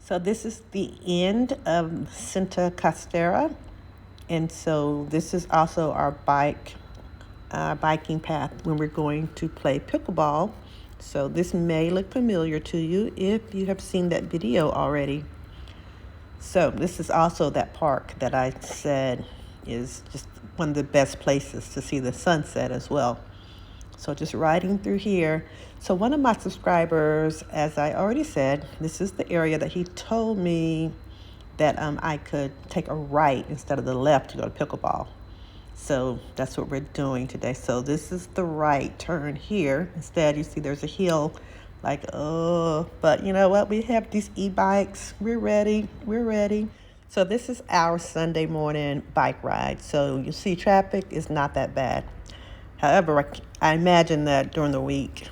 So this is the end of Santa Costera, and so this is also our biking path when we're going to play pickleball. So this may look familiar to you if you have seen that video already. So this is also that park that I said is just one of the best places to see the sunset as well. So just riding through here. So one of my subscribers, as I already said, this is the area that he told me that I could take a right instead of the left to go to pickleball. So that's what we're doing today. So this is the right turn here. Instead, you see there's a hill like, oh, but you know what? We have these e-bikes. We're ready. We're ready. So this is our Sunday morning bike ride. So you see traffic is not that bad. However, I imagine that during the week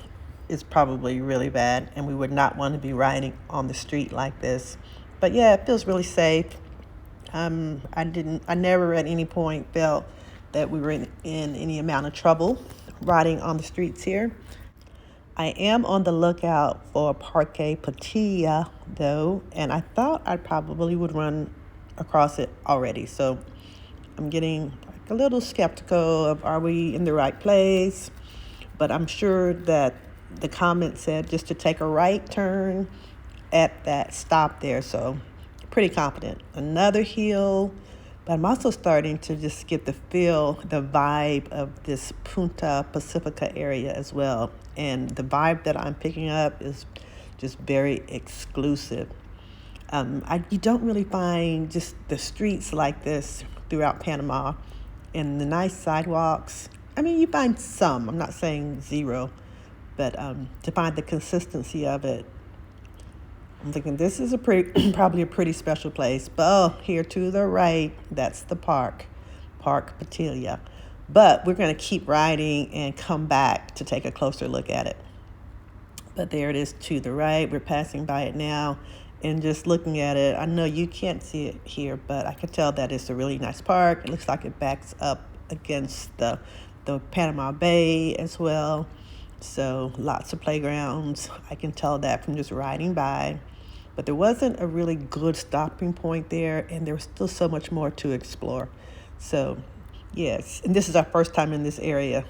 it's probably really bad and we would not want to be riding on the street like this. But yeah, it feels really safe. I never at any point felt that we were in any amount of trouble riding on the streets here. I am on the lookout for Parque Pacifica though, and I thought I probably would run across it already. So I'm getting like a little skeptical of are we in the right place? But I'm sure that the comment said just to take a right turn at that stop there. So pretty confident. Another hill, but I'm also starting to just get the vibe of this Punta Pacífica area as well. And the vibe that I'm picking up is just very exclusive. You don't really find just the streets like this throughout Panama and the nice sidewalks. I mean, you find some, I'm not saying zero, but to find the consistency of it, I'm thinking this is probably a pretty special place. But here to the right, that's the Parque Pacifica. But we're going to keep riding and come back to take a closer look at it. But there it is to the right. We're passing by it now and just looking at it. I know you can't see it here, but I can tell that it's a really nice park. It looks like it backs up against the Panama Bay as well. So lots of playgrounds. I can tell that from just riding by. But there wasn't a really good stopping point there, and there was still so much more to explore. So yes, and this is our first time in this area.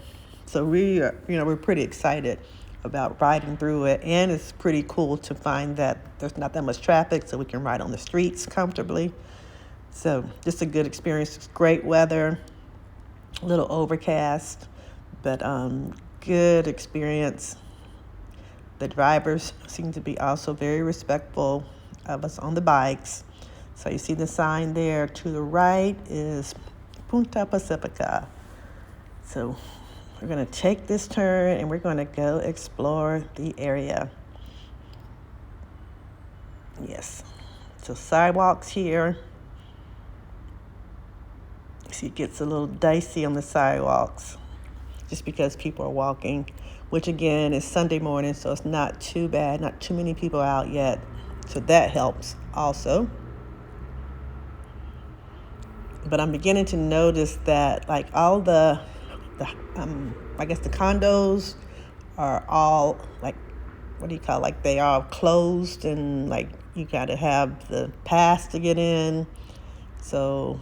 So we're pretty excited about riding through it, and it's pretty cool to find that there's not that much traffic, so we can ride on the streets comfortably. So just a good experience. It's great weather, a little overcast, but good experience. The drivers seem to be also very respectful of us on the bikes. So you see the sign there to the right is Punta Pacífica. So we're going to take this turn and we're going to go explore the area. Yes. So sidewalks here. See, it gets a little dicey on the sidewalks just because people are walking, which again is Sunday morning, so it's not too bad, not too many people out yet. So that helps also. But I'm beginning to notice that like all the I guess the condos are all like, what do you call it? Like they are closed and like you got to have the pass to get in. So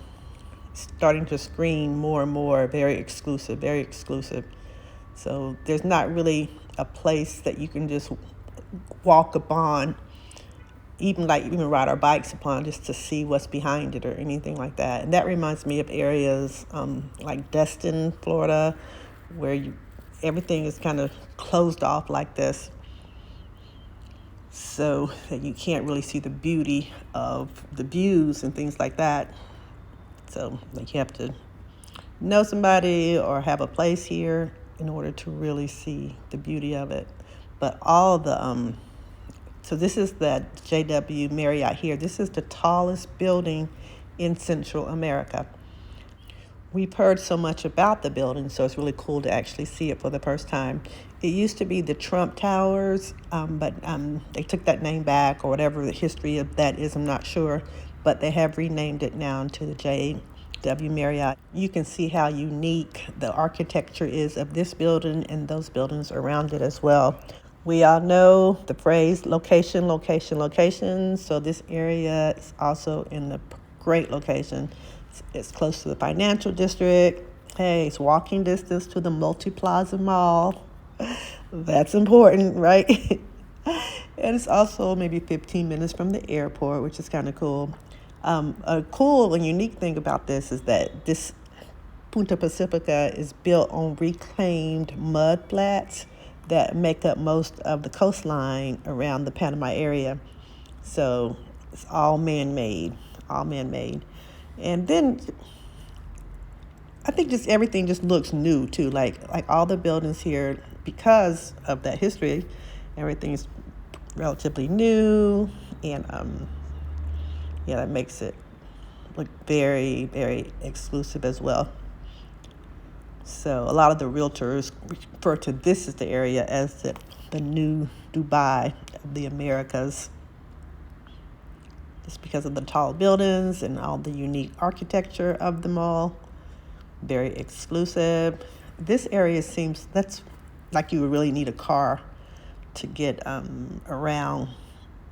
starting to screen more and more, very exclusive, very exclusive. So there's not really a place that you can just walk upon, even ride our bikes upon just to see what's behind it or anything like that. And that reminds me of areas like Destin, Florida, where everything is kind of closed off like this, so that you can't really see the beauty of the views and things like that. So like you have to know somebody or have a place here in order to really see the beauty of it. But all the so this is the JW Marriott here. This is the tallest building in Central America. We've heard so much about the building, so it's really cool to actually see it for the first time. It used to be the Trump Towers, but they took that name back, or whatever the history of that is, I'm not sure. But they have renamed it now to the JW Marriott. You can see how unique the architecture is of this building and those buildings around it as well. We all know the phrase location, location, location. So this area is also in the great location. It's close to the financial district. Hey, it's walking distance to the Multi-Plaza Mall. That's important, right? And it's also maybe 15 minutes from the airport, which is kind of cool. A cool and unique thing about this is that this Punta Pacifica is built on reclaimed mud flats that make up most of the coastline around the Panama area. So it's all man-made, all man-made. And then I think just everything just looks new too. Like all the buildings here, because of that history, everything is relatively new, and yeah, that makes it look very, very exclusive as well. So a lot of the realtors refer to this as the area as the new Dubai of the Americas, just because of the tall buildings and all the unique architecture of them all. Very exclusive. This area seems, that's like you would really need a car to get around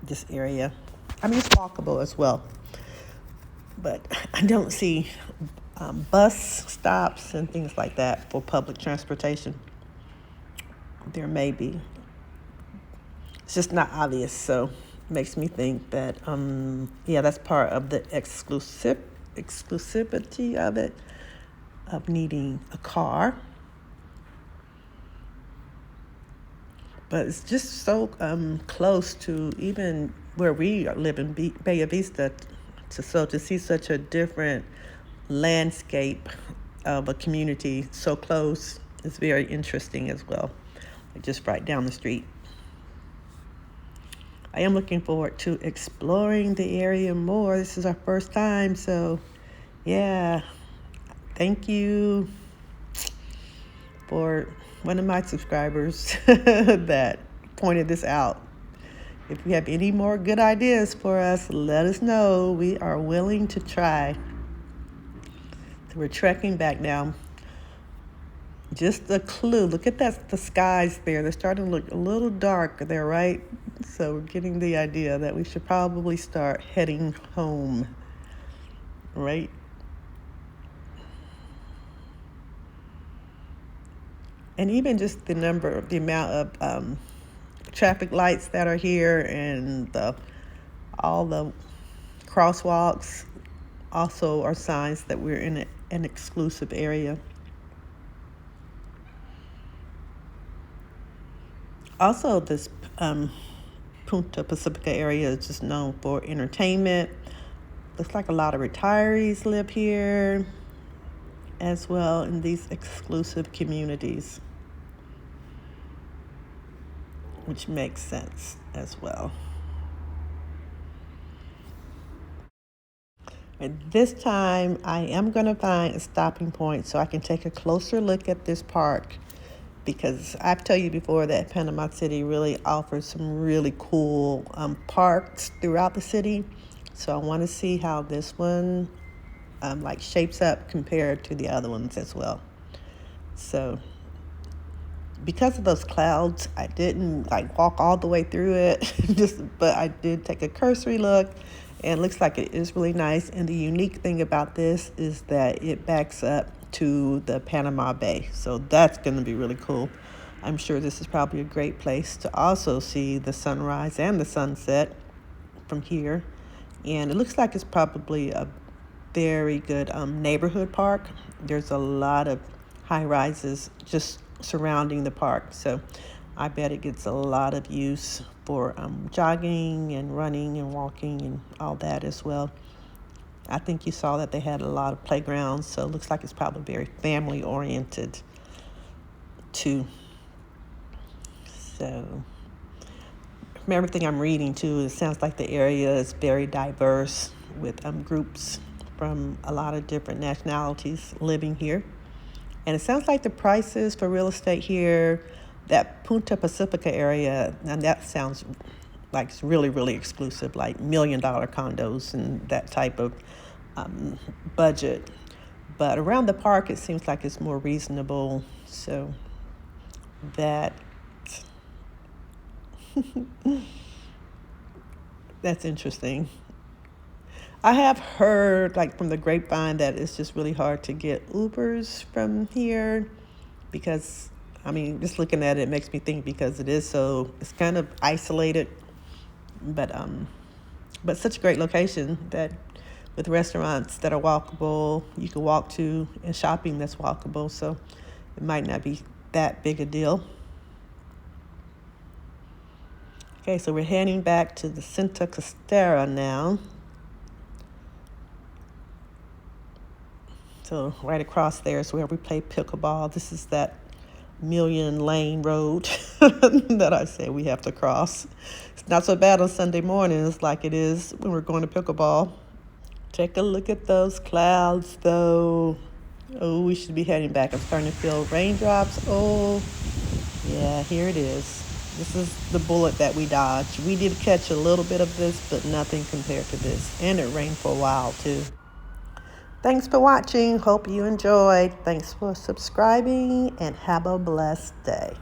this area. I mean, it's walkable as well, but I don't see bus stops and things like that for public transportation. There may be. It's just not obvious, so it makes me think that, yeah, that's part of the exclusivity of it, of needing a car. But it's just so close to even where we live in Bay Vista, to see such a different landscape of a community so close is very interesting as well. Just right down the street. I am looking forward to exploring the area more. This is our first time, so yeah, thank you for one of my subscribers that pointed this out. If you have any more good ideas for us, let us know. We are willing to try. So we're trekking back now. Just a clue. Look at that, the skies there. They're starting to look a little dark there, right? So we're getting the idea that we should probably start heading home, right? And even just the amount of traffic lights that are here, and all the crosswalks also are signs that we're in an exclusive area. Also, this Punta Pacifica area is just known for entertainment. Looks like a lot of retirees live here as well in these exclusive communities, which makes sense as well. And this time I am going to find a stopping point so I can take a closer look at this park, because I've told you before that Panama City really offers some really cool parks throughout the city. So I want to see how this one shapes up compared to the other ones as well. So because of those clouds, I didn't walk all the way through it, but I did take a cursory look, and it looks like it is really nice. And the unique thing about this is that it backs up to the Panama Bay. So that's going to be really cool. I'm sure this is probably a great place to also see the sunrise and the sunset from here. And it looks like it's probably a very good neighborhood park. There's a lot of high rises just surrounding the park. So I bet it gets a lot of use for jogging and running and walking and all that as well. I think you saw that they had a lot of playgrounds, so it looks like it's probably very family oriented too. So from everything I'm reading too, it sounds like the area is very diverse with groups from a lot of different nationalities living here. And it sounds like the prices for real estate here, that Punta Pacifica area, and that sounds like it's really, really exclusive, like $1 million condos and that type of budget. But around the park, it seems like it's more reasonable. So that That's interesting. I have heard, like from the grapevine, that it's just really hard to get Ubers from here because, I mean, just looking at it, it makes me think because it's kind of isolated, but such a great location that with restaurants that are walkable, you can walk to, and shopping that's walkable, so it might not be that big a deal. Okay, so we're heading back to the Cinta Costera now. So right across there is where we play pickleball. This is that million lane road that I say we have to cross. It's not so bad on Sunday mornings like it is when we're going to pickleball. Take a look at those clouds though. Oh, we should be heading back. I'm starting to feel raindrops. Oh, yeah, here it is. This is the bullet that we dodged. We did catch a little bit of this, but nothing compared to this. And it rained for a while too. Thanks for watching. Hope you enjoyed. Thanks for subscribing and have a blessed day.